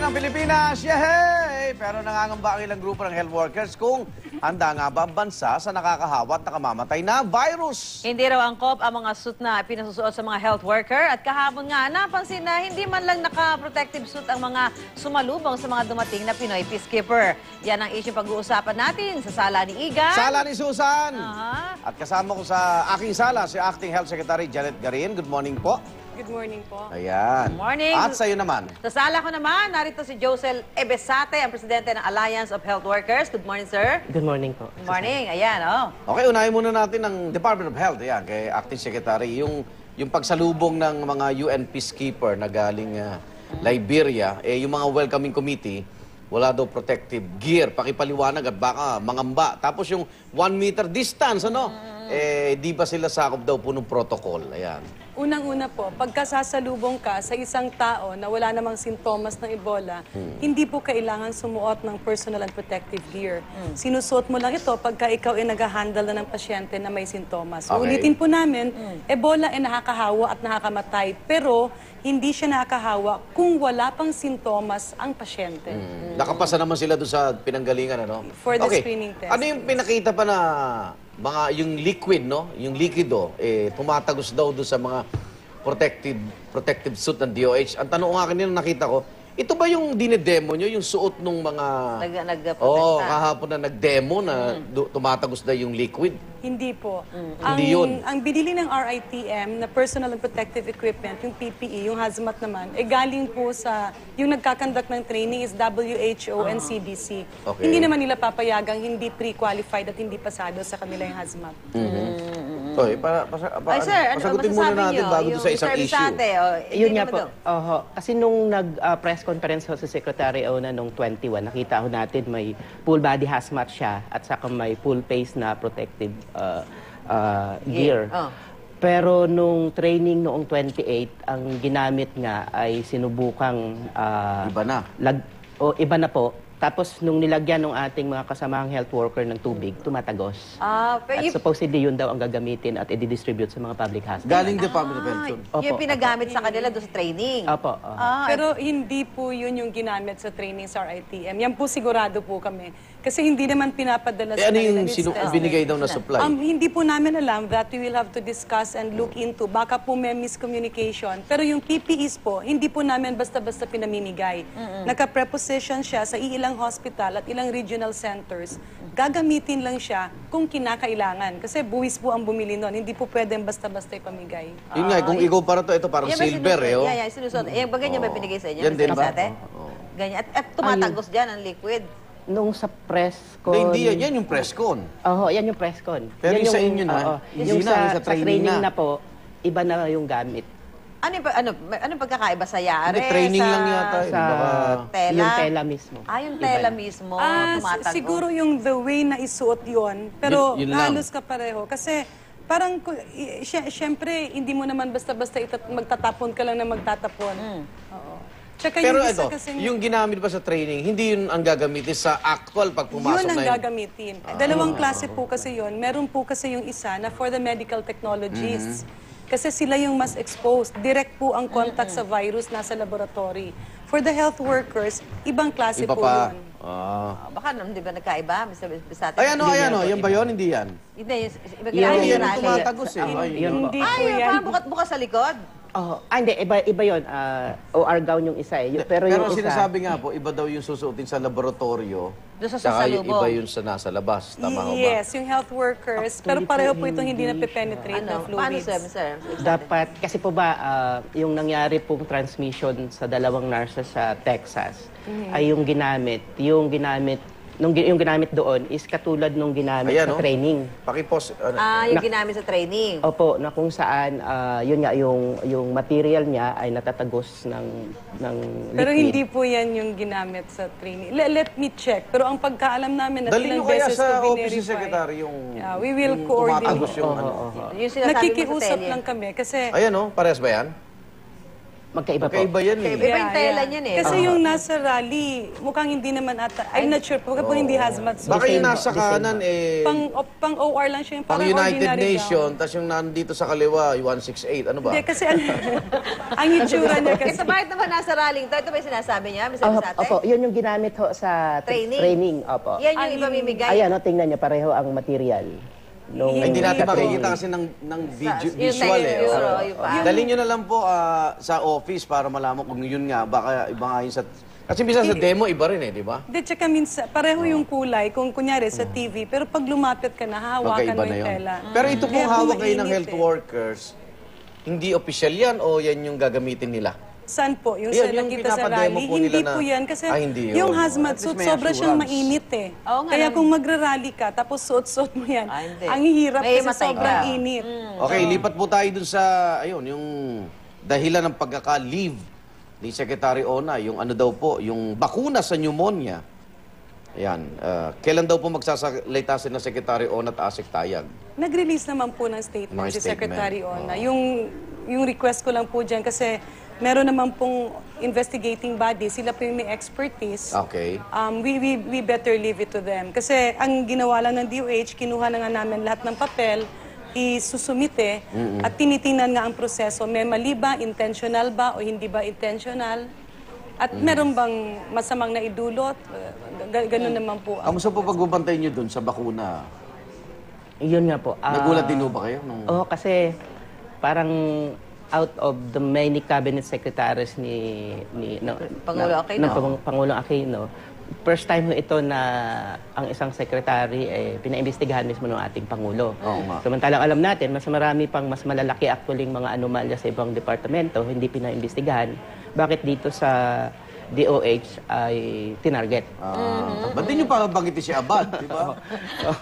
ng Pilipinas, yehey! Pero nangangamba ang ilang grupo ng health workers kung handa nga ba ang bansa sa nakakahawa at nakamamatay na virus. Hindi raw angkop ang mga suit na pinasusuot sa mga health worker at kahapon nga napansin na hindi man lang naka-protective suit ang mga sumalubong sa mga dumating na Pinoy peacekeeper. Yan ang issue pag-uusapan natin sa sala ni Igan. Sala ni Susan! At Aha. kasama ko sa aking sala si Acting Health Secretary Janet Garin. Good morning po. Good morning po. Ayan. Good morning. At sa'yo naman. Sa sala ko naman, narito si Josel Ebesate, ang presidente ng Alliance of Health Workers. Good morning, sir. Good morning po. Good morning. Ayan, oh. Okay, unahin muna natin ng Department of Health. Ayan, kay Acting Secretary. Yung pagsalubong ng mga UN peacekeeper na galing Liberia, yung mga welcoming committee, wala daw protective gear, pakipaliwanag at baka mangamba. Tapos yung 1 meter distance, ano? Di ba sila sakop daw po ng protocol? Ayan. Unang-una po, pagkasasalubong ka sa isang tao na wala namang sintomas ng Ebola, hindi po kailangan sumuot ng personal and protective gear. Sinusuot mo lang ito pagka ikaw ay nag-handle na ng pasyente na may sintomas. Okay. Ulitin po namin, Ebola ay nakakahawa at nakakamatay, pero hindi siya nakakahawa kung wala pang sintomas ang pasyente. Nakapasa naman sila doon sa pinanggalingan, ano? For the screening test. Ano yung pinakita pa na yung liquid, no? Yung liquido, tumatagos daw doon sa mga protective suit ng DOH. Ang tanong nga kanina nakita ko, ito ba yung dinedemo nyo, yung suot ng mga... Nagprotesta. Kahapon na nag-demo na tumatagos na yung liquid? Hindi po. Hindi yun. Ang binili ng RITM na personal and protective equipment, yung PPE, yung hazmat naman, galing po sa, yung nagkakandak ng training is WHO and CDC. Okay. Hindi naman nila papayagang hindi pre-qualified at hindi pasado sa kanila yung hazmat. Ay, Sir, ano pasagutin muna natin bago doon sa isang issue. Yun nga po. Kasi nung nag-press conference ho sa Secretary Ona nung 21, nakita ho natin may full body hazmat siya at saka may full face na protective gear. Pero nung training noong 28, ang ginamit nga ay sinubukang... Iba na. Iba na po. Tapos, nung nilagyan ng ating mga kasamahang health worker ng tubig, tumatagos. At supposedly, yun daw ang gagamitin at i-distribute sa mga public hospitals. Galing Department of Health. Yung pinagamit sa kanila doon sa training. Opo. Pero hindi po yun yung ginamit sa training sa RITM. Yan po sigurado po kami. Kasi hindi naman pinapadala sa ano kanila. yung binigay daw na supply? Hindi po namin alam that we will have to discuss and look into. Baka po may miscommunication. Pero yung PPEs po, hindi po namin basta-basta pinamimigay. Naka-preposition siya sa ilang hospital at ilang regional centers. Gagamitin lang siya kung kinakailangan. Kasi buwis po ang bumili nun. Hindi po pwedeng basta-basta ipamigay. Yun nga, kung ikaw para to, ito parang silver, eh. Sinusunod. Ba ganyan ba binigay sa inyo? Yan din ba? Ganyan. At tumatagos dyan ang liquid. Nung sa press con... Hindi, yan yung press con. Yan yung press con. Pero yan yung sa inyo na, yung sa training na po, iba na yung gamit. Ano pagkakaiba sa yare? Hindi, training lang yata. Sa tela? yung tela mismo. Yung tela mismo, tumatagos. Siguro yung the way na isuot yun. Pero Yun lang. halos kapareho. Kasi parang, syempre, hindi mo naman basta-basta magtatapon ka lang na magtatapon. Oo. Tsaka Pero yung ito, yung ginamit ba sa training, hindi yun ang gagamitin sa actual pag pumasok yun ang na yun? gagamitin. Dalawang klase po kasi yun. Meron po kasi yung isa na for the medical technologists. Kasi sila yung mas exposed. Direct po ang contact sa virus nasa laboratory. For the health workers, ibang klase Iba po pa. yun. Baka hindi ba nagkaiba? Mr. Bisate? Yan ba yun? Hindi yan. Hindi, Yan yan yung tumatagos eh. Hindi po yung yan. parang bukas sa likod. Hindi. Iba yun. OR gown yung isa eh. Pero yung isa... sinasabi nga po, iba daw yung susuotin sa laboratorio. Doon sa Tsaka yung sasalubong. iba yun sa nasa labas. Tama ho ba? Yes, yung health workers. Pero pareho po itong hindi na-penetrate ng Paano, fluids. sir? Dapat, kasi po ba, yung nangyari pong transmission sa dalawang nurses sa Texas, ay yung ginamit yung ginamit doon is katulad nung ginamit sa training. Pakipos. Yung ginamit sa training. Opo, na kung saan, yun nga, yung material niya ay natatagos ng liquid. Pero hindi po yan yung ginamit sa training. Let me check. Pero ang pagkaalam namin at Dali nyo ilang kaya beses sa ko office ni Secretary yung... Yeah, we will yung coordinate. tumatagos yung Yung sinasabi mo sa Nakikiusap tele. lang kami kasi Ayan o, parehas ba yan? Magkaiba po. Magkaiba yan eh. Iba yung tela niyan eh. Kasi yung nasa rally, mukhang hindi naman ata, I'm not sure, baka po hindi hazmat suit. Baka yung nasa kanan eh, Pang OR lang siya, yung pang parang United ordinary Nation, tapos yung nandito sa kaliwa, yung 168, ano ba? Hindi, kasi ang itsura niya kasi. Ito bakit naman nasa rallying to? Ito ba yung sinasabi niya, Mr. Bisate? Opo, yun yung ginamit ho sa Training. Opo. Yan yung ipamimigay. Ayan, tingnan niyo, pareho ang material. Nung Hindi natin sa training. makikita kasi ng Yung visual eh. signature, Oo. yung pa. Dalhin nyo na lang po sa office para malaman kung yun nga, baka iba nga yun sa... Kasi minsan sa demo, iba rin eh, di ba? Hindi, tsaka minsan, pareho yung kulay, kung kunyari sa TV, pero pag lumapit ka na, hawakan Magkaiba mo na yung yun. tela. Pero ito pong Kaya hawak kayo ng mainit health eh. workers, hindi official yan o yan yung gagamitin nila? Saan po? Yung Yan, sa yung nakita sa pinapademo rally? po Hindi nila na- po yan. Kasi hindi yun. yung hazmat At least suit, may sobra siyang assurance. mainit eh. Oo nga Kaya naman. kung magra-rally ka, tapos suot-suot mo yan, Hindi. ang hirap May kasi matay sobrang ka. init. Okay, lipat po tayo dun sa, ayun, yung dahilan ng pagkaka-leave ni Secretary Ona, yung ano daw po, yung bakuna sa pneumonia. Ayan, kailan daw po magsasalita si na Secretary Ona at Asik Tayag? Nag-release naman po ng statement Mga si statement. Secretary Ona. Yung request ko lang po dyan kasi meron naman pong investigating body, sila po yung may expertise. Okay. We better leave it to them. Kasi ang ginawa lang ng DOH, kinuha na nga namin lahat ng papel, isusumite, at tinitingnan nga ang proseso. May mali ba, intentional ba, o hindi ba intentional? At meron bang masamang naidulot? Ganun naman po. Kamusta po pagbabantay nyo dun sa bakuna? Yun nga po. Nagulat din ba kayo? Nung... Oo, kasi parang out of the many cabinet secretaries ni Pangulo Aquino. ng Pangulong Aquino, first time ho ito na ang isang secretary pinaimbestigahan mismo ng ating Pangulo. Oo nga. Samantalang alam natin, mas marami pang mas malalaki actually mga anomalya sa ibang departamento, hindi pinaimbestigahan. Bakit dito sa DOH ay tinarget? Ba't din nyo pa banggitin si Abad, di ba?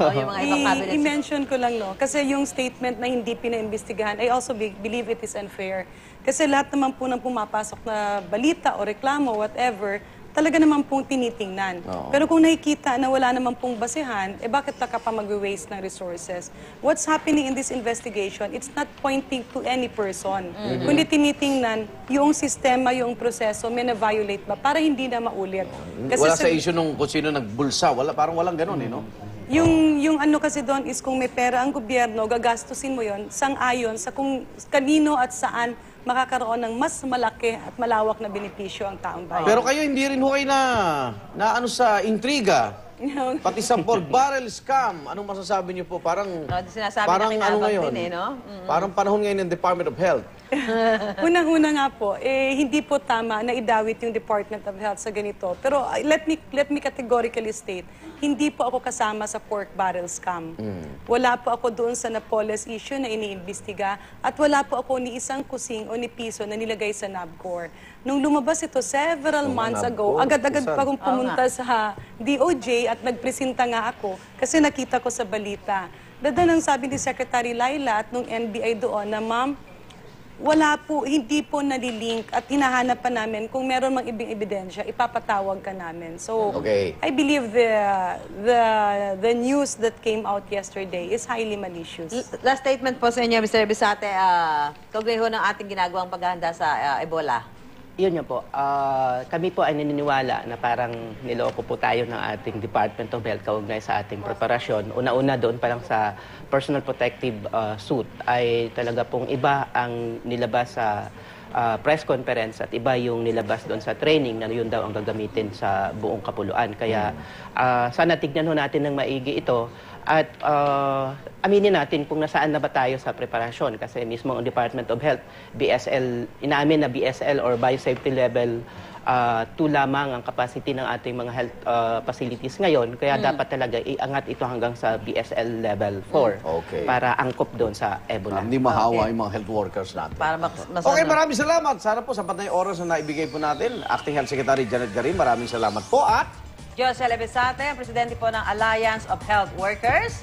O yung mga ibang cabinet. I-mention ko lang, no? Kasi yung statement na hindi pinaimbestigahan, I also believe it is unfair. Kasi lahat naman po ng pumapasok na balita o reklamo, whatever, talaga naman pong tinitingnan. Oo. Pero kung nakikita na wala naman pong basihan, bakit ka pa mag-waste ng resources? What's happening in this investigation, it's not pointing to any person. Kundi tinitingnan yung sistema, yung proseso, may na-violate ba para hindi na maulit. Wala sa issue nung kung sino nagbulsa. Parang walang ganun eh, no? Yung ano kasi doon is kung may pera ang gobyerno, gagastusin mo yon sang-ayon sa kung kanino at saan makakaroon ng mas malaki at malawak na benepisyo ang taong bayan. Pero kayo hindi rin ho kayo na ano sa intriga. Pati sa pork barrel scam. Anong masasabi niyo po? Parang Sinasabi parang na ano kinabang ngayon? din eh, no? Parang panahon ngayon ng Department of Health. Unang-una nga po, hindi po tama na idawit yung Department of Health sa ganito. Pero let me categorically state, hindi po ako kasama sa pork barrel scam. Wala po ako doon sa Napoles issue na iniimbestiga at wala po ako ni isang kusing o ni piso na nilagay sa NABCOR. Nung lumabas ito several months ago, NABCOR, agad-agad pa akong pumunta sa DOJ at nagpresenta nga ako kasi nakita ko sa balita. Dada nang sabi ni Secretary Laila at nung NBI doon na, ma'am, wala po, hindi po nalilink at hinahanap pa namin kung meron mang ibang ebidensya, ipapatawag ka namin. So, Okay. I believe the news that came out yesterday is highly malicious. Last statement po sa inyo, Mr. Bisate, kaugnay ho ng ating ginagawang paghahanda sa Ebola. Yun nga po. Kami po ay naniniwala na parang niloko po tayo ng ating Department of Health kaugnay sa ating preparasyon. Una-una doon pa lang sa personal protective suit ay talaga pong iba ang nilabas sa press conference at iba yung nilabas doon sa training na yun daw ang gagamitin sa buong kapuluan. Kaya sana tignan ho natin ng maigi ito at aminin natin kung nasaan na ba tayo sa preparasyon kasi mismo ang Department of Health, BSL, inamin na BSL or Biosafety Level 2 lamang ang capacity ng ating mga health facilities ngayon. Kaya dapat talaga iangat ito hanggang sa BSL Level 4 Okay. para angkop doon sa Ebola. Hindi mahawa yung mga health workers natin. Para Okay, maraming salamat. Sana po sapat na yung oras na naibigay po natin. Acting Health Secretary Janet Garin, maraming salamat po at... Josel Bisate, ang presidente po ng Alliance of Health Workers.